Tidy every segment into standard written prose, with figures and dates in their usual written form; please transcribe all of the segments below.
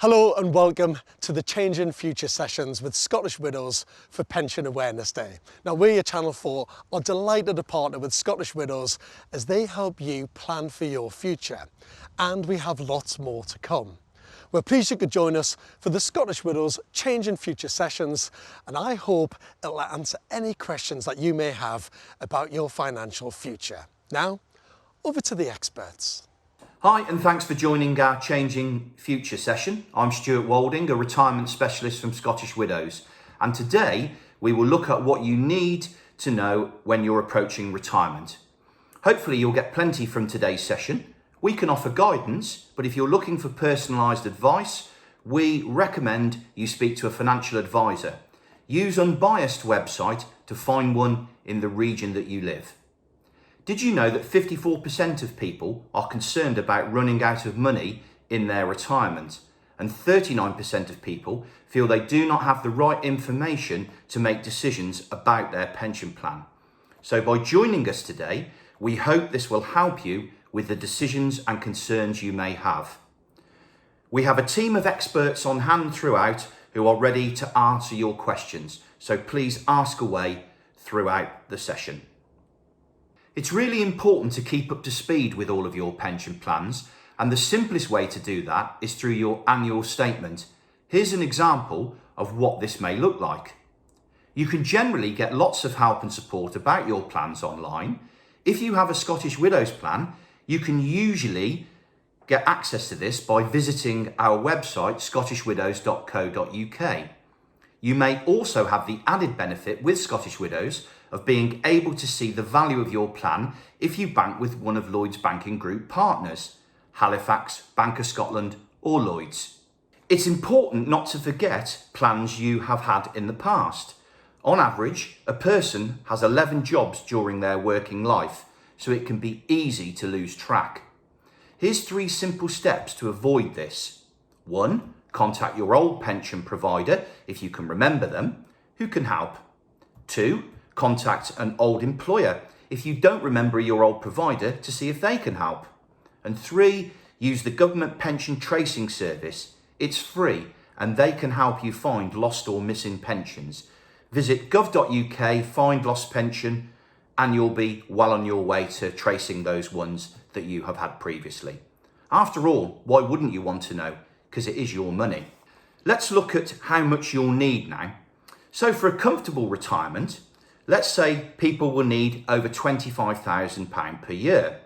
Hello and welcome to the Change in Future sessions with Scottish Widows for Pension Awareness Day. Now we at Channel 4 are delighted to partner with Scottish Widows as they help you plan for your future. And we have lots more to come. We're pleased you could join us for the Scottish Widows Change in Future sessions, and I hope it'll answer any questions that you may have about your financial future. Now, over to the experts. Hi, and thanks for joining our Changing Future session. I'm Stuart Walding, a retirement specialist from Scottish Widows. And today we will look at what you need to know when you're approaching retirement. Hopefully you'll get plenty from today's session. We can offer guidance, but if you're looking for personalised advice, we recommend you speak to a financial advisor. Use Unbiased website to find one in the region that you live. Did you know that 54% of people are concerned about running out of money in their retirement? And 39% of people feel they do not have the right information to make decisions about their pension plan. So by joining us today, we hope this will help you with the decisions and concerns you may have. We have a team of experts on hand throughout who are ready to answer your questions. So please ask away throughout the session. It's really important to keep up to speed with all of your pension plans, and the simplest way to do that is through your annual statement. Here's an example of what this may look like. You can generally get lots of help and support about your plans online. If you have a Scottish Widows plan, you can usually get access to this by visiting our website, scottishwidows.co.uk. You may also have the added benefit with Scottish Widows of being able to see the value of your plan if you bank with one of Lloyds Banking Group partners, Halifax, Bank of Scotland or Lloyds. It's important not to forget plans you have had in the past. On average, a person has 11 jobs during their working life, so it can be easy to lose track. Here's 3 simple steps to avoid this. 1. Contact your old pension provider if you can remember them, who can help. 2. Contact an old employer if you don't remember your old provider to see if they can help. And 3. Use the government pension tracing service. It's free and they can help you find lost or missing pensions. Visit gov.uk, find lost pension, and you'll be well on your way to tracing those ones that you have had previously. After all, why wouldn't you want to know? Because it is your money. Let's look at how much you'll need now. So for a comfortable retirement, let's say people will need over £25,000 per year.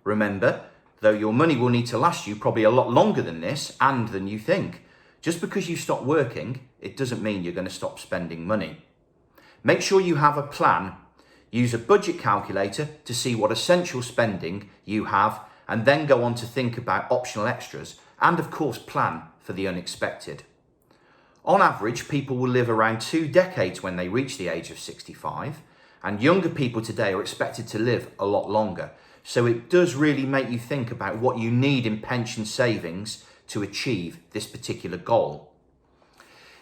Remember, though your money will need to last you probably a lot longer than this and than you think. Just because you stop working, it doesn't mean you're going to stop spending money. Make sure you have a plan. Use a budget calculator to see what essential spending you have and then go on to think about optional extras and of course plan for the unexpected. On average, people will live around 2 decades when they reach the age of 65, and younger people today are expected to live a lot longer. So it does really make you think about what you need in pension savings to achieve this particular goal.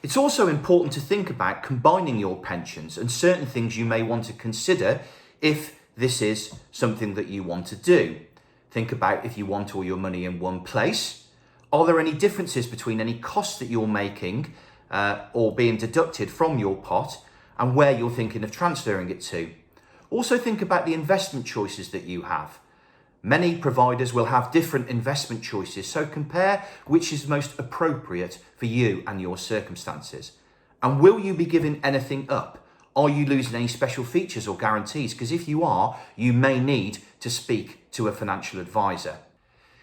It's also important to think about combining your pensions and certain things you may want to consider if this is something that you want to do. Think about if you want all your money in one place. Are there any differences between any costs that you're making or being deducted from your pot and where you're thinking of transferring it to? Also think about the investment choices that you have. Many providers will have different investment choices, so compare which is most appropriate for you and your circumstances. And will you be giving anything up? Are you losing any special features or guarantees? Because if you are, you may need to speak to a financial advisor.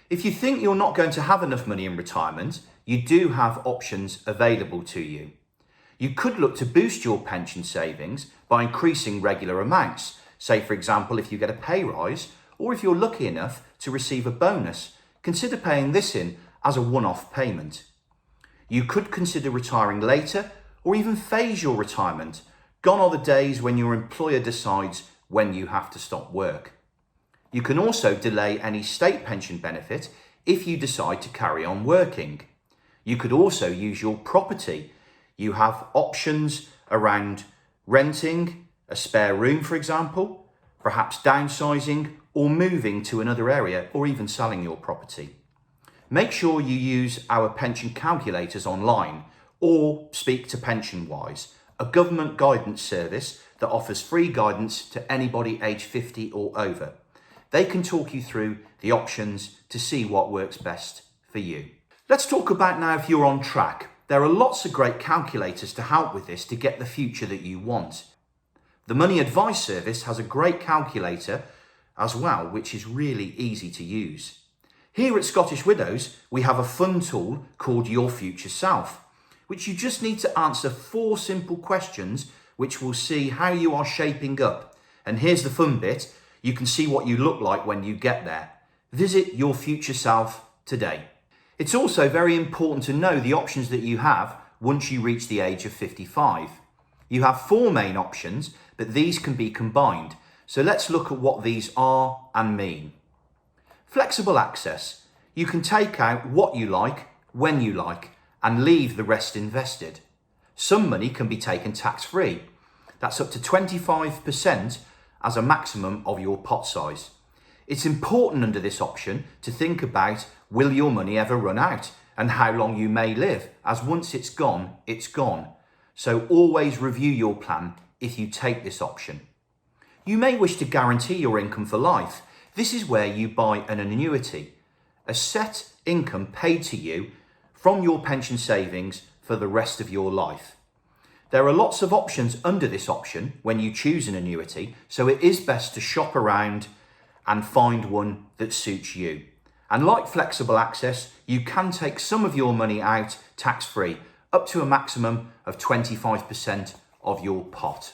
If you think you're not going to have enough money in retirement, you do have options available to you. You could look to boost your pension savings by increasing regular amounts. Say, for example, if you get a pay rise, or if you're lucky enough to receive a bonus, consider paying this in as a one-off payment. You could consider retiring later, or even phase your retirement. Gone are the days when your employer decides when you have to stop work. You can also delay any state pension benefit if you decide to carry on working. You could also use your property. You have options around renting a spare room, for example, perhaps downsizing or moving to another area or even selling your property. make sure you use our pension calculators online or speak to PensionWise, a government guidance service that offers free guidance to anybody aged 50 or over. They can talk you through the options to see what works best for you. Let's talk about now if you're on track. There are lots of great calculators to help with this to get the future that you want. The Money Advice Service has a great calculator as well, which is really easy to use. Here at Scottish Widows, we have a fun tool called Your Future Self, which you just need to answer 4 simple questions, which will see how you are shaping up. And here's the fun bit. You can see what you look like when you get there. Visit Your Future Self today. It's also very important to know the options that you have once you reach the age of 55. You have 4 main options, but these can be combined. So let's look at what these are and mean. Flexible access. You can take out what you like, when you like, and leave the rest invested. Some money can be taken tax-free. That's up to 25% as a maximum of your pot size. It's important under this option to think about, will your money ever run out, and how long you may live, as once it's gone, it's gone. So always review your plan if you take this option. You may wish to guarantee your income for life. This is where you buy an annuity, a set income paid to you from your pension savings for the rest of your life. There are lots of options under this option when you choose an annuity, so it is best to shop around and find one that suits you. And like flexible access, you can take some of your money out tax-free, up to a maximum of 25% of your pot.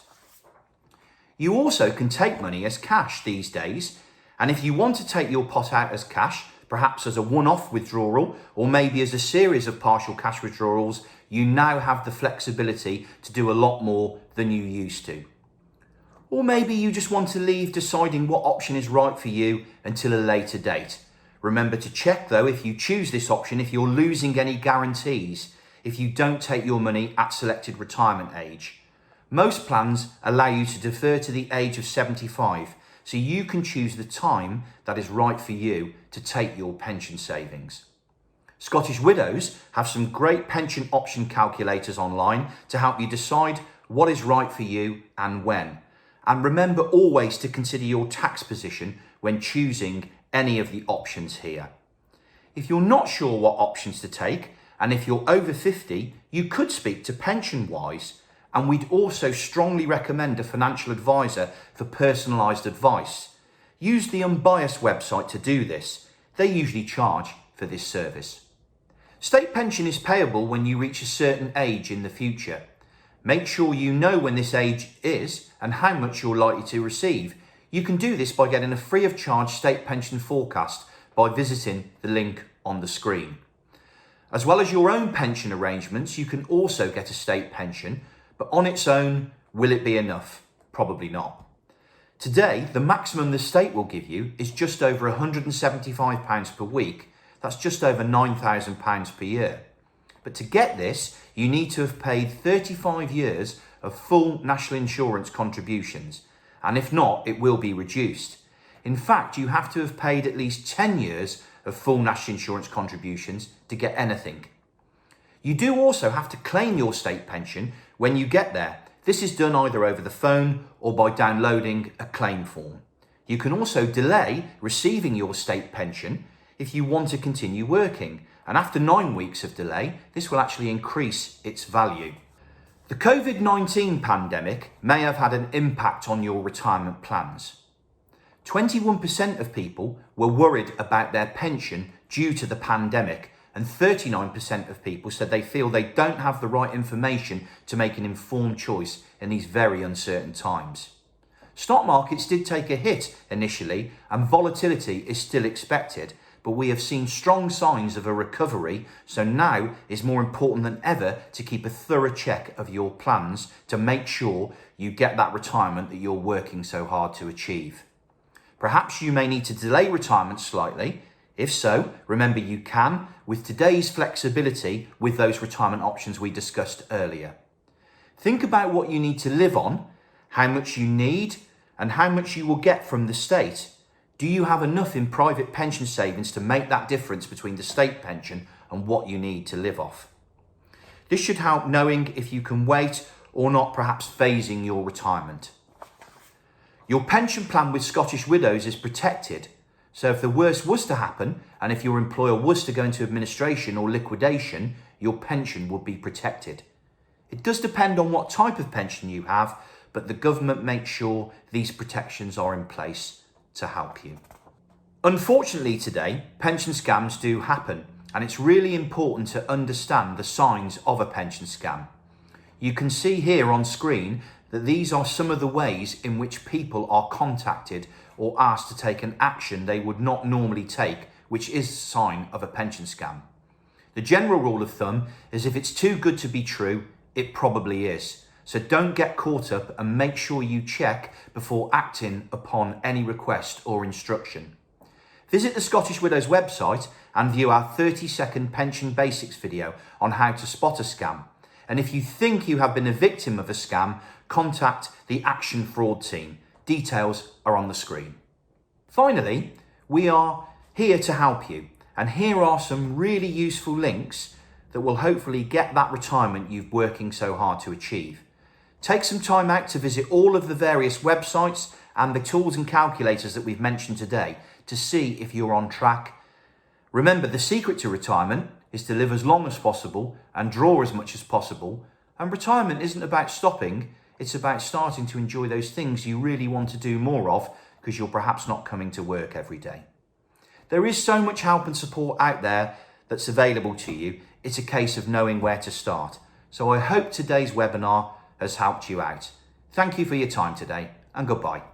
You also can take money as cash these days, and if you want to take your pot out as cash, perhaps as a one-off withdrawal, or maybe as a series of partial cash withdrawals, you now have the flexibility to do a lot more than you used to. Or maybe you just want to leave deciding what option is right for you until a later date. Remember to check though, if you choose this option, if you're losing any guarantees, if you don't take your money at selected retirement age. Most plans allow you to defer to the age of 75, so you can choose the time that is right for you to take your pension savings. Scottish Widows have some great pension option calculators online to help you decide what is right for you and when. And remember always to consider your tax position when choosing any of the options here. If you're not sure what options to take, and if you're over 50, you could speak to PensionWise, and we'd also strongly recommend a financial advisor for personalised advice. Use the Unbiased website to do this. They usually charge for this service. State pension is payable when you reach a certain age in the future. Make sure you know when this age is and how much you're likely to receive. You can do this by getting a free of charge state pension forecast by visiting the link on the screen. As well as your own pension arrangements, you can also get a state pension, but on its own, will it be enough? Probably not. Today, the maximum the state will give you is just over £175 per week. That's just over £9,000 per year. But to get this, you need to have paid 35 years of full national insurance contributions. And if not, it will be reduced. In fact, you have to have paid at least 10 years of full national insurance contributions to get anything. You do also have to claim your state pension when you get there. This is done either over the phone or by downloading a claim form. You can also delay receiving your state pension if you want to continue working. And after 9 weeks of delay, this will actually increase its value. The COVID-19 pandemic may have had an impact on your retirement plans. 21% of people were worried about their pension due to the pandemic, and 39% of people said they feel they don't have the right information to make an informed choice in these very uncertain times. Stock markets did take a hit initially, and volatility is still expected, but we have seen strong signs of a recovery, so now is more important than ever to keep a thorough check of your plans to make sure you get that retirement that you're working so hard to achieve. Perhaps you may need to delay retirement slightly. If so, remember you can with today's flexibility with those retirement options we discussed earlier. Think about what you need to live on, how much you need, and how much you will get from the state. Do you have enough in private pension savings to make that difference between the state pension and what you need to live off? This should help knowing if you can wait or not, perhaps phasing your retirement. Your pension plan with Scottish Widows is protected, so if the worst was to happen and if your employer was to go into administration or liquidation, your pension would be protected. It does depend on what type of pension you have, but the government makes sure these protections are in place to help you. Unfortunately today, pension scams do happen, and it's really important to understand the signs of a pension scam. You can see here on screen that these are some of the ways in which people are contacted or asked to take an action they would not normally take, which is a sign of a pension scam. The general rule of thumb is if it's too good to be true, it probably is. So don't get caught up and make sure you check before acting upon any request or instruction. Visit the Scottish Widows website and view our 30-second pension basics video on how to spot a scam. And if you think you have been a victim of a scam, contact the Action Fraud team. Details are on the screen. Finally, we are here to help you. And here are some really useful links that will hopefully get that retirement you've working so hard to achieve. Take some time out to visit all of the various websites and the tools and calculators that we've mentioned today to see if you're on track. Remember, the secret to retirement is to live as long as possible and draw as much as possible. And retirement isn't about stopping, it's about starting to enjoy those things you really want to do more of because you're perhaps not coming to work every day. There is so much help and support out there that's available to you. It's a case of knowing where to start. So I hope today's webinar has helped you out. Thank you for your time today, and goodbye.